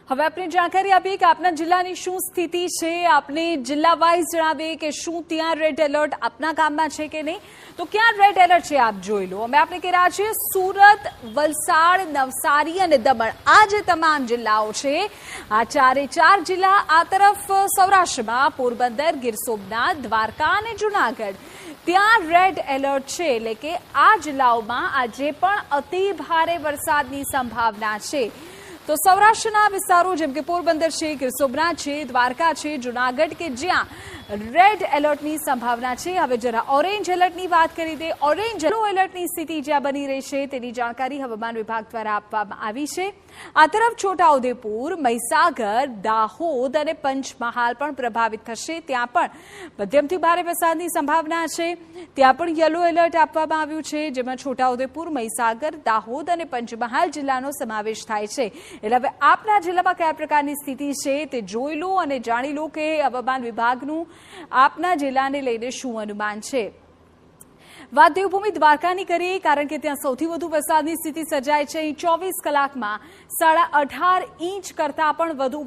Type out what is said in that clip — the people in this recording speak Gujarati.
હવે આપણે જાણકારી આપીએ કે આપના જિલ્લાની શું સ્થિતિ છે। આપને જિલ્લા વાઇઝ જણાવીએ કે શું ત્યાં રેડ એલર્ટ આપના ગામમાં છે કે નહીં। તો ક્યાં રેડ એલર્ટ છે આપ જોઈ લો। અમે આપણે કહી રહ્યા છીએ સુરત, વલસાડ, નવસારી અને દમણ આ જે તમામ જિલ્લાઓ છે આ ચાર જિલ્લા આ તરફ સૌરાષ્ટ્રમાં પોરબંદર, ગીર સોમનાથ, દ્વારકા અને જૂનાગઢ ત્યાં રેડ એલર્ટ છે। એટલે કે આ જિલ્લાઓમાં આજે પણ અતિ ભારે વરસાદની સંભાવના છે। તો સૌરાષ્ટ્રના વિસ્તારો જેમ કે પોરબંદર છે, ગીર સોમનાથ છે, દ્વારકા છે, જૂનાગઢ કે જ્યાં રેડ એલર્ટની સંભાવના છે। હવે જરા ઓરેન્જ એલર્ટની વાત કરી દે। ઓરેન્જ એલર્ટની સ્થિતિ જ્યાં બની રહી છે તેની જાણકારી હવામાન વિભાગ દ્વારા આપવામાં આવી છે। આ તરફ છોટાઉદેપુર, મહીસાગર, દાહોદ અને પંચમહાલ પણ પ્રભાવિત થશે। ત્યાં પણ મધ્યમથી ભારે વરસાદની સંભાવના છે। ત્યાં પણ યલો એલર્ટ આપવામાં આવ્યું છે જેમાં છોટાઉદેપુર, મહીસાગર, દાહોદ અને પંચમહાલ જિલ્લાનો સમાવેશ થાય છે। એટલે હવે આપના જિલ્લામાં કયા પ્રકારની સ્થિતિ છે તે જોઈ લો અને જાણી લો કે હવામાન વિભાગનું આપના જિલ્લાને લઈને શું અનુમાન છે। વાત દેવભૂમિ દ્વારકાની કરીએ કારણ કે ત્યાં સૌથી વધુ વરસાદની સ્થિતિ સર્જાય છે। અહીં 24 કલાકમાં 18.5 ઇંચ કરતાં પણ વધુ